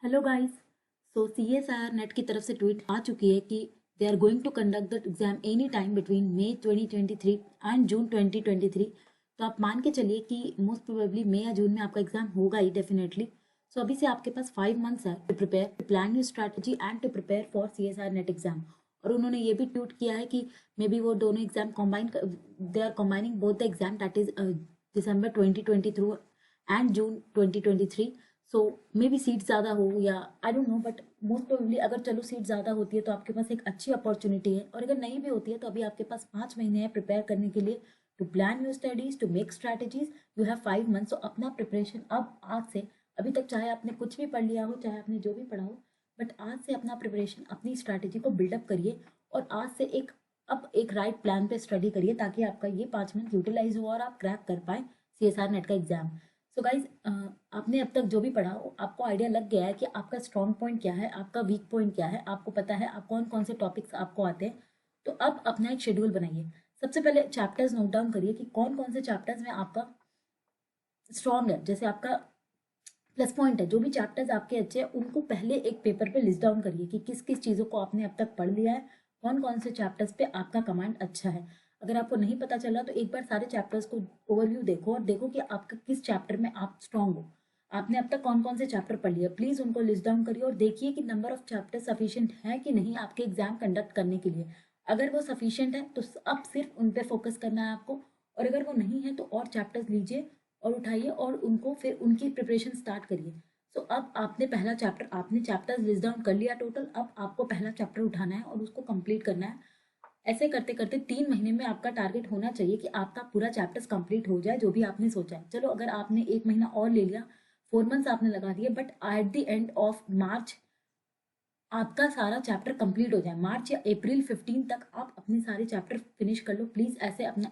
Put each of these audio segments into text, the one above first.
Hello guys. CSIR net की तरफ से ट्वीट आ चुकी है कि they are going to conduct the exam any time between May 2023 and June 2023। तो आप मान के चलिए कि मोस्ट प्रोबेबली मई या जून में आपका एग्जाम होगा ही डेफिनेटली। सो अभी से आपके पास 5 मंथ्स है to prepare, to plan your strategy and to prepare for CSIR NET exam. और उन्होंने ये भी ट्वीट किया है कि मे बी वो दोनों exam combine, they are combining both the exam, that is December 2023 and June 2023। So maybe seat ज़्यादा हो या I don't know, but most probably अगर चलो सीट ज़्यादा होती है तो आपके पास एक अच्छी अपॉर्चुनिटी है, और अगर नहीं भी होती है तो अभी आपके पास 5 महीने हैं प्रिपेयर करने के लिए, to plan your studies, to make strategies. You have 5 months. तो अपना प्रिपरेशन अब आज से, अभी तक चाहे आपने कुछ भी पढ़ लिया हो, चाहे आपने जो भी पढ़ा हो, बट आज से अपना प्रिपरेशन, अपनी स्ट्रैटेजी को बिल्डअप करिए, और आज से एक राइट प्लान पे स्टडी करिए ताकि आपका ये 5 मंथ यूटिलाइज हो और आप क्रैक कर पाए सीएसआर नेट का एग्जाम। सो गाइज, आपने अब तक जो भी पढ़ा हो, आपको आइडिया लग गया है कि आपका स्ट्रॉन्ग पॉइंट क्या है, आपका वीक पॉइंट क्या है, आपको पता है आप कौन कौन से टॉपिक्स आपको आते हैं। तो अब अपना एक शेड्यूल बनाइए। सबसे पहले चैप्टर्स नोट डाउन करिए कि कौन कौन से चैप्टर्स में आपका स्ट्रॉन्ग है, जैसे आपका प्लस पॉइंट है। जो भी चैप्टर्स आपके अच्छे हैं उनको पहले एक पेपर पे लिस्ट डाउन करिए कि किस किस चीज़ों को आपने अब तक पढ़ लिया है, कौन कौन से चैप्टर्स पे आपका कमांड अच्छा है। अगर आपको नहीं पता चला तो एक बार सारे चैप्टर्स को ओवरव्यू देखो और देखो कि आपका किस चैप्टर में आप स्ट्रांग हो। आपने अब तक कौन कौन से चैप्टर पढ़ लिया, प्लीज़ उनको लिस्ट डाउन करिए और देखिए कि नंबर ऑफ चैप्टर सफिशिएंट है कि नहीं आपके एग्जाम कंडक्ट करने के लिए। अगर वो सफिशिएंट है तो अब सिर्फ उन पे फोकस करना है आपको, और अगर वो नहीं है तो और चैप्टर्स लीजिए और उठाइए और उनको फिर उनकी प्रिपरेशन स्टार्ट करिए। सो अब आपने पहला चैप्टर, आपने चैप्टर्स लिस्ट डाउन कर लिया टोटल, अब आपको पहला चैप्टर उठाना है और उसको कंप्लीट करना है। ऐसे करते करते 3 महीने में आपका टारगेट होना चाहिए कि आपका पूरा चैप्टर्स कंप्लीट हो जाए जो भी आपने सोचा है। चलो अगर आपने 1 महीना और ले लिया, 4 मंथ्स आपने लगा दिए, but at the end of March आपका सारा चैप्टर कंप्लीट हो जाए। मार्च या अप्रैल 15 तक आप अपने सारे चैप्टर फिनिश कर लो। प्लीज़ ऐसे अपना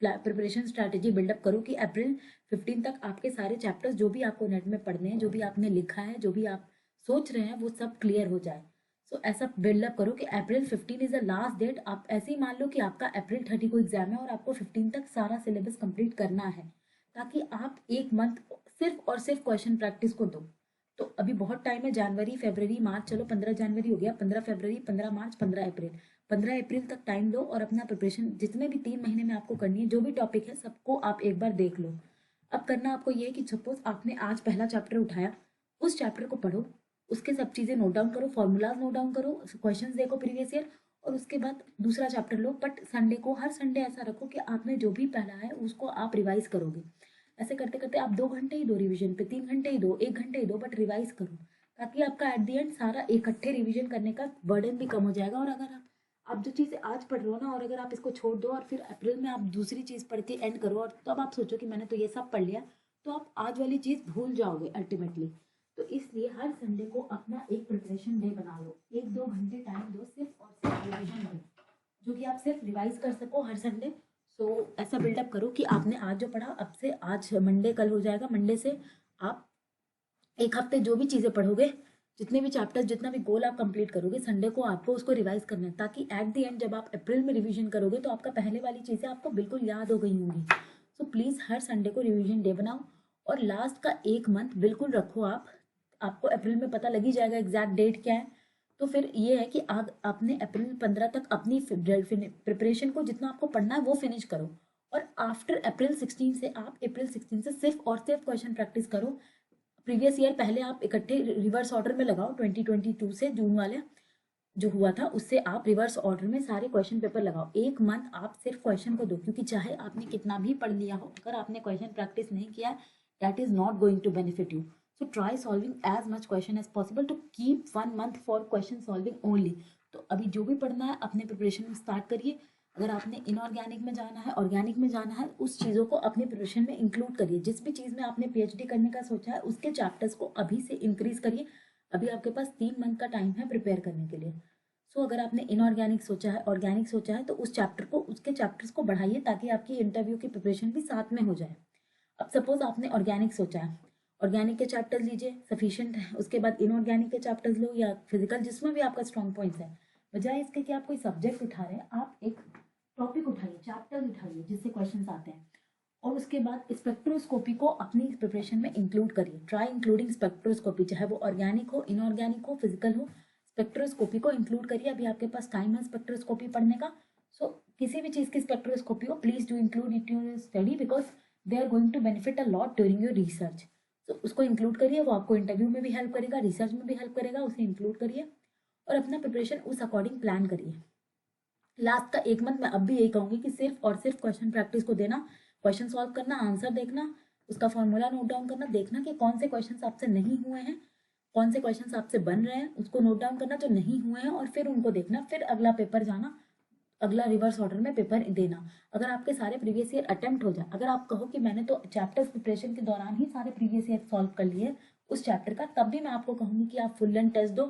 प्रिपरेशन स्ट्रैटेजी बिल्डअप करो कि अप्रैल 15 तक आपके सारे चैप्टर्स जो भी आपको नेट में पढ़ने हैं, जो भी आपने लिखा है, जो भी आप सोच रहे हैं, वो सब क्लियर हो जाए। सो ऐसा बिल्डअप करो कि अप्रैल 15 इज द लास्ट डेट। आप ऐसे ही मान लो कि आपका अप्रैल 30 को एग्जाम है और आपको 15 तक सारा सिलेबस कंप्लीट करना है, ताकि आप एक मंथ सिर्फ और सिर्फ क्वेश्चन प्रैक्टिस को दो। तो अभी बहुत टाइम है, जनवरी फरवरी मार्च, चलो 15 जनवरी हो गया, 15 फरवरी, 15 मार्च, 15 अप्रैल, 15 अप्रैल तक टाइम दो और अपना प्रिपरेशन जितने भी 3 महीने में आपको करनी है, जो भी टॉपिक है सबको आप एक बार देख लो। अब करना आपको ये है कि सपोज आपने आज पहला चैप्टर उठाया, उस चैप्टर को पढ़ो, उसके सब चीज़ें नोट डाउन करो, फॉर्मूलाज नोट डाउन करो, क्वेश्चंस देखो प्रीवियस ईयर, और उसके बाद दूसरा चैप्टर लो। बट संडे को, हर संडे ऐसा रखो कि आपने जो भी पढ़ा है उसको आप रिवाइज करोगे। ऐसे करते करते आप 2 घंटे ही दो रिवीजन पे, 3 घंटे ही दो, 1 घंटे ही दो, बट रिवाइज करो, ताकि आपका एट द एंड सारा इकट्ठे रिवीजन करने का बर्डन भी कम हो जाएगा। और अगर आप जो चीज़ आज पढ़ रहे हो ना, और अगर आप इसको छोड़ दो और फिर अप्रैल में आप दूसरी चीज़ पढ़ के एंड करो, और तब आप सोचो कि मैंने तो ये सब पढ़ लिया, तो आप आज वाली चीज़ भूल जाओगे अल्टीमेटली। तो इसलिए हर संडे को अपना एक प्रिपरेशन डे बना लो, 1-2 घंटे टाइम दो सिर्फ और सिर्फ रिविजन में, जो कि आप सिर्फ रिवाइज कर सको हर संडे। सो ऐसा बिल्डअप करो कि आपने आज जो पढ़ा, अब से आज मंडे कल हो जाएगा, मंडे से आप एक हफ्ते जो भी चीज़ें पढ़ोगे, जितने भी चैप्टर्स, जितना भी गोल आप कंप्लीट करोगे, संडे को आपको उसको रिवाइज करना है, ताकि एट द एंड जब आप अप्रैल में रिवीजन करोगे तो आपका पहले वाली चीज़ें आपको बिल्कुल याद हो गई होंगी। सो प्लीज़ हर संडे को रिवीजन डे बनाओ, और लास्ट का 1 मंथ बिल्कुल रखो आप। आपको अप्रैल में पता लग ही जाएगा एग्जैक्ट डेट क्या है। तो फिर ये है कि आप अपने अप्रैल 15 तक अपनी प्रिपरेशन को, जितना आपको पढ़ना है वो फिनिश करो, और आफ्टर अप्रैल 16 से आप अप्रैल 16 से सिर्फ और सिर्फ क्वेश्चन प्रैक्टिस करो। प्रीवियस ईयर पहले आप इकट्ठे रिवर्स ऑर्डर में लगाओ, 2022 से जून वाले जो हुआ था उससे आप रिवर्स ऑर्डर में सारे क्वेश्चन पेपर लगाओ। 1 मंथ आप सिर्फ क्वेश्चन को दो, क्योंकि चाहे आपने कितना भी पढ़ लिया हो, अगर आपने क्वेश्चन प्रैक्टिस नहीं किया, that is not going to benefit you. So try solving as much question as possible to keep 1 month for question solving only. तो अभी जो भी पढ़ना है अपने प्रिपरेशन में स्टार्ट करिए। अगर आपने इनऑर्गेनिक में जाना है, ऑर्गेनिक में जाना है, उस चीज़ों को अपने प्रिपरेशन में इंक्लूड करिए। जिस भी चीज़ में आपने पीएचडी करने का सोचा है उसके चैप्टर्स को अभी से इंक्रीज करिए। अभी आपके पास 3 मंथ का टाइम है प्रिपेयर करने के लिए। सो अगर आपने इनऑर्गेनिक सोचा है, ऑर्गेनिक सोचा है, तो उस चैप्टर को, उसके चैप्टर्स को बढ़ाइए, ताकि आपकी इंटरव्यू की प्रिपरेशन भी साथ में हो जाए। अब सपोज आपने ऑर्गेनिक सोचा है, ऑर्गेनिक के चैप्टर्स लीजिए, सफिशिएंट है। उसके बाद इनऑर्गेनिक के चैप्टर्स लो, या फिजिकल, जिसमें भी आपका स्ट्रॉन्ग पॉइंट्स है। बजाय इसके कि आप कोई सब्जेक्ट उठा रहे हैं, आप एक टॉपिक उठाइए, चैप्टर उठाइए जिससे क्वेश्चंस आते हैं, और उसके बाद स्पेक्ट्रोस्कोपी को अपनी प्रिपरेशन में इंक्लूड करिए। ट्राई इंक्लूडिंग स्पेक्ट्रोस्कोपी, चाहे वो ऑर्गेनिक हो, इनऑर्गेनिक हो, फिजिकल हो, स्पेक्ट्रोस्कोपी को इंक्लूड करिए। अभी आपके पास टाइम है स्पेक्ट्रोस्कोपी पढ़ने का, सो किसी भी चीज़ की स्पेक्ट्रोस्कोपी हो, please do include it in your study because they are going to benefit a lot during your research. तो उसको इंक्लूड करिए, वो आपको इंटरव्यू में भी हेल्प करेगा, रिसर्च में भी हेल्प करेगा, उसे इंक्लूड करिए और अपना प्रिपरेशन उस अकॉर्डिंग प्लान करिए। लास्ट का 1 मंथ मैं अब भी यही कहूंगी कि सिर्फ और सिर्फ क्वेश्चन प्रैक्टिस को देना, क्वेश्चन सॉल्व करना, आंसर देखना, उसका फॉर्मूला नोट डाउन करना, देखना कि कौन से क्वेश्चन आपसे नहीं हुए हैं, कौन से क्वेश्चन आपसे बन रहे हैं, उसको नोट डाउन करना जो नहीं हुए हैं और फिर उनको देखना, फिर अगला पेपर जाना, अगला रिवर्स ऑर्डर में पेपर देना। अगर आपके सारे प्रीवियस ईयर अटेम्प्ट हो जाए, अगर आप कहो कि मैंने तो चैप्टर्स प्रिपरेशन के दौरान ही सारे प्रीवियस ईयर सॉल्व कर लिए उस चैप्टर का, तब भी मैं आपको कहूंगी कि आप फुल लेंथ टेस्ट दो।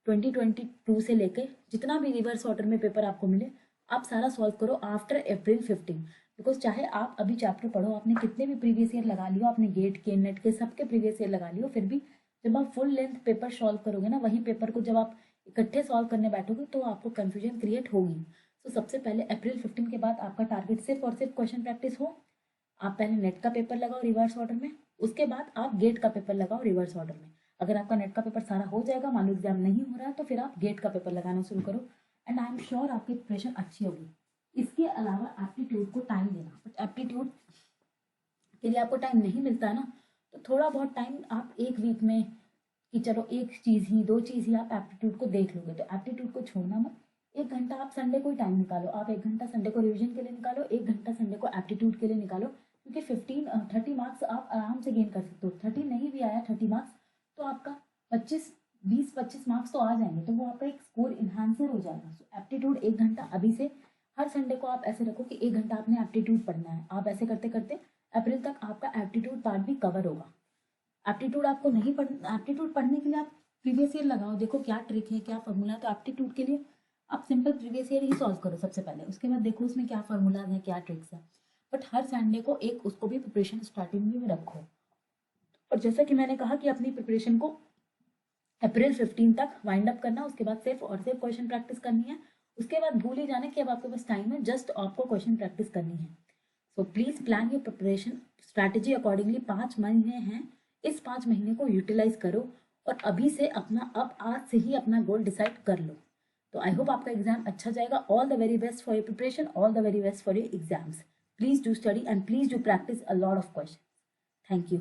2022 से लेके जितना भी रिवर्स ऑर्डर में पेपर आपको मिले, आप सारा सॉल्व करो आफ्टर अप्रैल 15। बिकॉज चाहे आप अभी चैप्टर पढ़ो, आपने कितने भी प्रीवियस ईयर लगा लियो, आपने गेट के, नेट के, सबके प्रीवियस ईयर लगा लियो, फिर भी जब आप फुल लेंथ पेपर सॉल्व करोगे ना, वही पेपर को जब आप इकट्ठे सॉल्व करने बैठोगे तो आपको कंफ्यूजन क्रिएट होगी। तो सबसे पहले अप्रैल 15 के बाद आपका टारगेट सिर्फ और सिर्फ क्वेश्चन प्रैक्टिस हो। आप पहले नेट का पेपर लगाओ रिवर्स ऑर्डर में, उसके बाद आप गेट का पेपर लगाओ रिवर्स ऑर्डर में। अगर आपका नेट का पेपर सारा हो जाएगा, मान लो एग्जाम नहीं हो रहा है, तो फिर आप गेट का पेपर लगाना शुरू करो एंड आई एम श्योर आपकी प्रिपरेशन अच्छी होगी। इसके अलावा एप्टीट्यूड को टाइम देना, बट एप्टीट्यूड के लिए आपको टाइम नहीं मिलता है ना, तो थोड़ा बहुत टाइम आप एक वीक में, कि चलो एक चीज़ ही, 2 चीज़ ही आप एप्टीट्यूड को देख लोगे, तो एप्टीट्यूड को छोड़ना मत। 1 घंटा आप संडे को ही टाइम निकालो, आप 1 घंटा संडे को रिवीजन के लिए निकालो, 1 घंटा संडे को एप्टीट्यूड के लिए निकालो, क्योंकि 30 मार्क्स आप आराम से गेन कर सकते हो। 30 नहीं भी आया 30 मार्क्स, तो आपका 20-25 मार्क्स तो आ जाएंगे, तो वो आपका एक स्कोर इन्हांसर हो जाएगा। सो एप्टीट्यूड 1 घंटा अभी से हर संडे को आप ऐसे रखो कि 1 घंटा आपने एप्टीट्यूड पढ़ना है। आप ऐसे करते करते अप्रैल तक आपका एप्टीट्यूड पार्ट भी कवर होगा। एप्टीट्यूड आपको नहीं पढ़ना, एप्टीट्यूड पढ़ने के लिए आप प्रीवियस ईयर लगाओ, देखो क्या ट्रिक है, क्या फॉर्मूला है। तो एप्टीट्यूड के लिए आप सिंपल प्रीवियस ईयर ही सॉल्व करो सबसे पहले, उसके बाद देखो उसमें क्या फॉर्मूलाज है, क्या ट्रिक्स है। बट हर संडे को एक उसको भी प्रिपरेशन स्टार्टिंग में रखो। और जैसा कि मैंने कहा कि अपनी प्रिपरेशन को अप्रैल 15 तक वाइंड अप करना, उसके बाद सिर्फ और सिर्फ क्वेश्चन प्रैक्टिस करनी है। उसके बाद भूल ही जाने कि अब आपके पास टाइम है, जस्ट आपको क्वेश्चन प्रैक्टिस करनी है। So please plan your preparation strategy accordingly. 5 महीने हैं, इस 5 महीने को यूटिलाइज करो और अभी से अपना, अब आज से ही अपना गोल डिसाइड कर लो। तो आई होप आपका एग्जाम अच्छा जाएगा। All the very best for your preparation, all the very best for your exams. Please do study and please do practice a lot of question. Thank you.